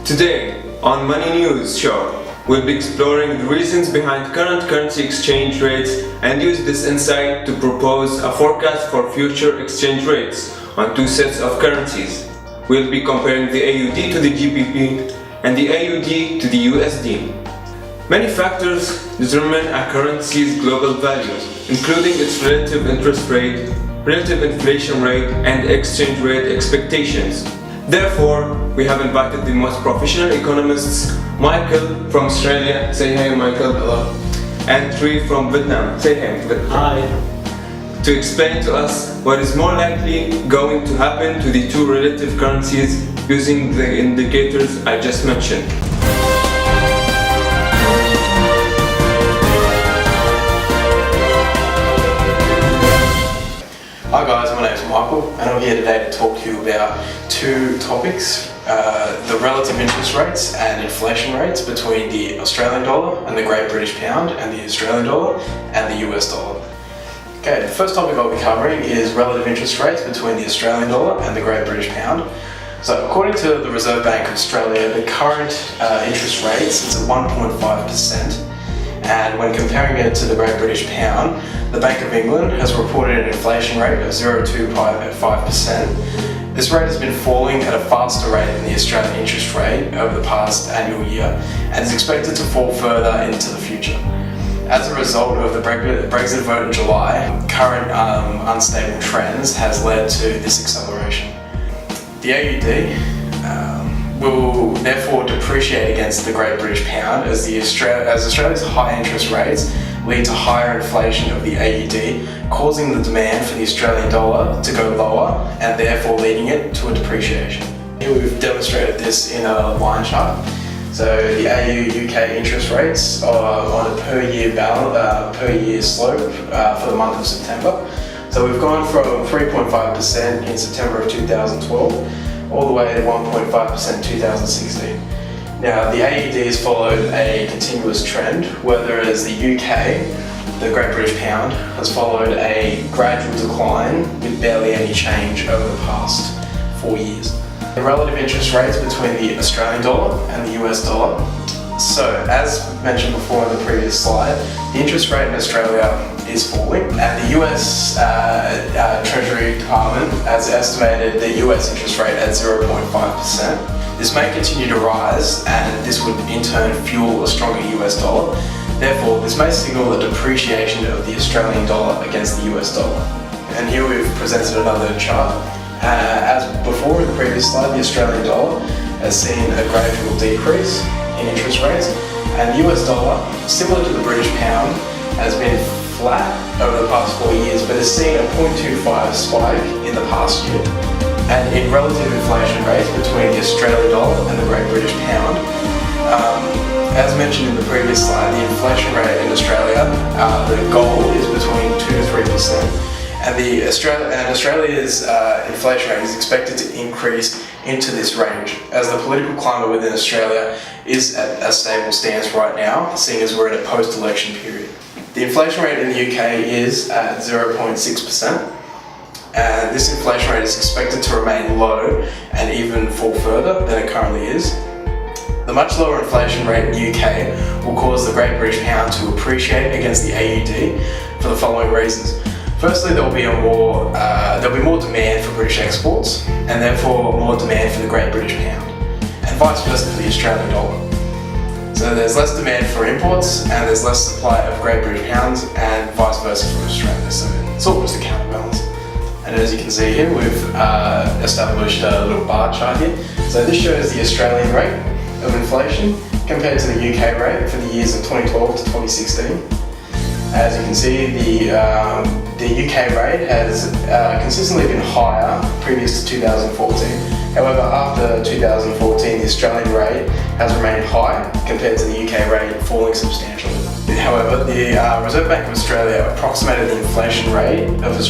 Today, on Money News Show, we'll be exploring the reasons behind current currency exchange rates and use this insight to propose a forecast for future exchange rates on two sets of currencies. We'll be comparing the AUD to the GBP and the AUD to the USD. Many factors determine a currency's global value, including its relative interest rate, relative inflation rate, and exchange rate expectations. Therefore, we have invited the most professional economists, Michael from Australia. Say hi, Michael. Hello. And Tri from Vietnam. Say hi. Hi. To explain to us what is more likely going to happen to the two relative currencies using the indicators I just mentioned. Hi guys, my name is Michael and I'm here today to talk to you about two topics, the relative interest rates and inflation rates between the Australian dollar and the Great British Pound and the Australian dollar and the US dollar. Okay, the first topic I'll be covering is relative interest rates between the Australian dollar and the Great British Pound. So according to the Reserve Bank of Australia, the current interest rates is at 1.5%. And when comparing it to the Great British Pound, the Bank of England has reported an inflation rate of 0.25%. This rate has been falling at a faster rate than the Australian interest rate over the past annual year and is expected to fall further into the future. As a result of the Brexit vote in July, current unstable trends has led to this acceleration. The AUD will therefore depreciate against the Great British Pound as Australia's high interest rates lead to higher inflation of the AUD, causing the demand for the Australian dollar to go lower and therefore leading it to a depreciation. Here we've demonstrated this in a line chart. So the AU-UK interest rates are on a per year slope for the month of September. So we've gone from 3.5% in September of 2012 all the way to 1.5% in 2016. Now the AUD has followed a continuous trend, whereas the UK, the Great British Pound, has followed a gradual decline with barely any change over the past 4 years. The relative interest rates between the Australian dollar and the US dollar. So, as mentioned before in the previous slide, the interest rate in Australia is falling, and the US Treasury Department has estimated the US interest rate at 0.5%. This may continue to rise, and this would in turn fuel a stronger US dollar. Therefore, this may signal a depreciation of the Australian dollar against the US dollar. And here we've presented another chart. As before in the previous slide, the Australian dollar has seen a gradual decrease in interest rates, and the US dollar, similar to the British pound, has been flat over the past 4 years, but has seen a 0.25 spike in the past year. And in relative inflation rates between the Australian dollar and the Great British Pound, as mentioned in the previous slide, the inflation rate in Australia, the goal is between 2 to 3%. And Australia's inflation rate is expected to increase into this range, as the political climate within Australia is at a stable stance right now, seeing as we're in a post-election period. The inflation rate in the UK is at 0.6%, and this inflation rate is expected to remain low and even fall further than it currently is. The much lower inflation rate in the UK will cause the Great British Pound to appreciate against the AUD for the following reasons. Firstly, there'll be more demand for British exports, and therefore more demand for the Great British Pound, and vice versa for the Australian dollar. So there's less demand for imports, and there's less supply of Great British Pounds, and vice versa for Australia. So it's all just a counterbalance. And as you can see here, we've established a little bar chart here. So this shows the Australian rate of inflation compared to the UK rate for the years of 2012 to 2016. As you can see, the UK rate has consistently been higher previous to 2014. However, after 2014, the Australian rate has remained high compared to the UK rate, falling substantially. However, the Reserve Bank of Australia approximated the inflation rate of the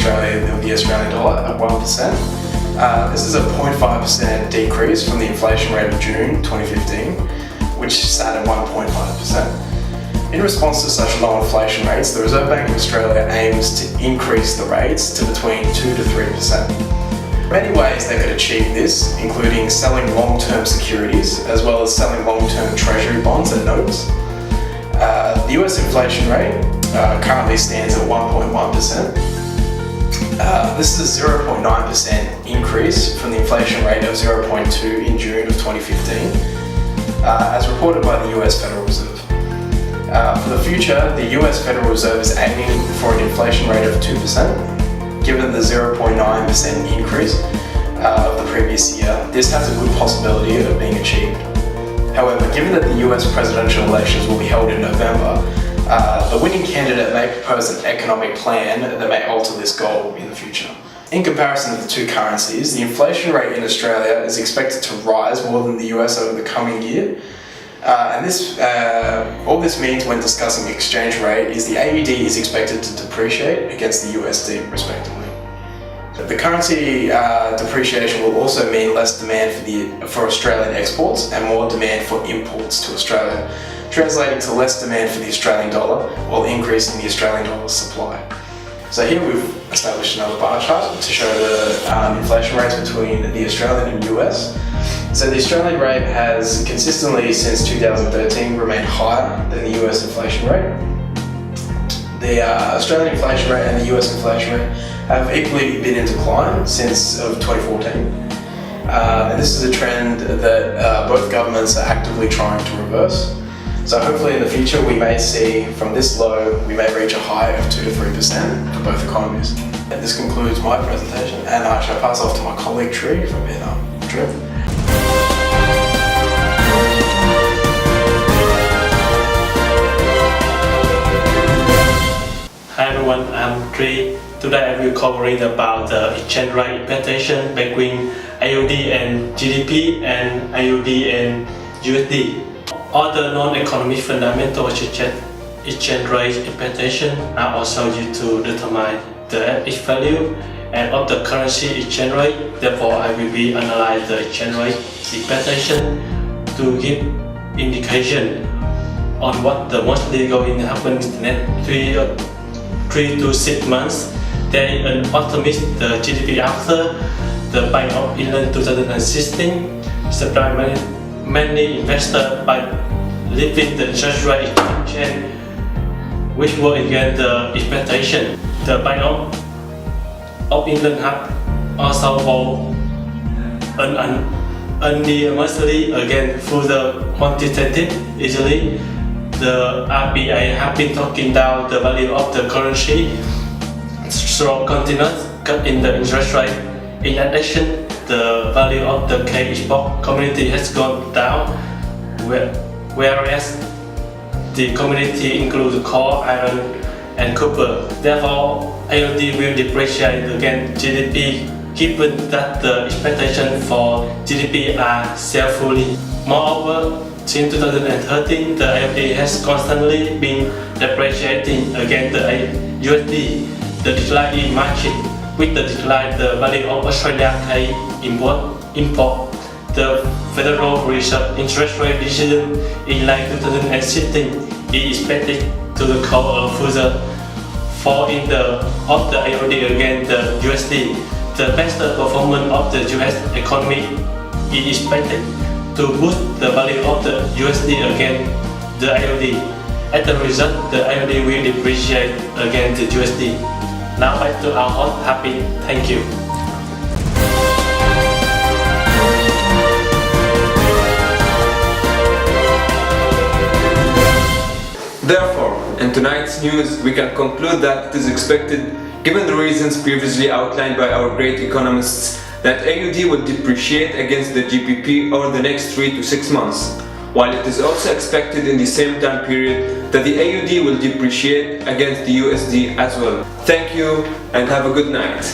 Australian dollar at 1%. This is a 0.5% decrease from the inflation rate of June 2015, which sat at 1.5%. In response to such low inflation rates, the Reserve Bank of Australia aims to increase the rates to between 2 to 3%. Many ways they could achieve this, including selling long-term securities, as well as selling long-term treasury bonds and notes. The US inflation rate currently stands at 1.1%. This is a 0.9% increase from the inflation rate of 0.2% in June of 2015, as reported by the US Federal Reserve. For the future, the US Federal Reserve is aiming for an inflation rate of 2%. Given the 0.9% increase of the previous year, this has a good possibility of being achieved. However, given that the US presidential elections will be held in November, the winning candidate may propose an economic plan that may alter this goal in the future. In comparison to the two currencies, the inflation rate in Australia is expected to rise more than the US over the coming year. All this means when discussing exchange rate is the AUD is expected to depreciate against the USD respectively. The currency depreciation will also mean less demand for Australian exports and more demand for imports to Australia, translating to less demand for the Australian dollar while increasing the Australian dollar supply. So here we've established another bar chart to show the inflation rates between the Australian and US. So the Australian rate has consistently since 2013 remained higher than the US inflation rate. The Australian inflation rate and the US inflation rate have equally been in decline since of 2014. And this is a trend that both governments are actively trying to reverse. So hopefully in the future we may see from this low, we may reach a high of 2 to 3% for both economies. And this concludes my presentation, and I shall pass off to my colleague Tree from Vietnam. Tree. Hi everyone, I'm Tree. Today I will covering about the exchange rate expectation between AUD and GDP and AUD and USD. Other non-economic fundamental exchange rate expectation are also used to determine the FX value and of the currency exchange rate. Therefore, I will be analyze the exchange rate expectation to give indication on what the mostly going to happen in the next 3 to 6 months. They optimist the GDP after the Bank of England 2016 supply many investors by leaving the interest rate exchange, which will against the expectation. The Bank of England have also bought unanimously again through the quantitative easily. The RBA have been talking down the value of the currency through continuous cut in the interest rate. In addition, the value of the K-export community has gone down, whereas the community includes coal, iron, and copper. Therefore, AUD will depreciate against GDP, given that the expectations for GDP are self-fully. Moreover, since 2013, the AUD has constantly been depreciating against the USD. The decline in market with the decline the value of Australia K import. The Federal Reserve interest rate decision in late 2016 is expected to cause a further fall in of the AUD against the USD. The better performance of the US economy is expected to boost the value of the USD against the AUD. As a result, the AUD will depreciate against the USD. Now back to our host, Habib. Thank you. Therefore, in tonight's news, we can conclude that it is expected, given the reasons previously outlined by our great economists, that AUD will depreciate against the GBP over the next 3 to 6 months, while it is also expected in the same time period that the AUD will depreciate against the USD as well. Thank you and have a good night.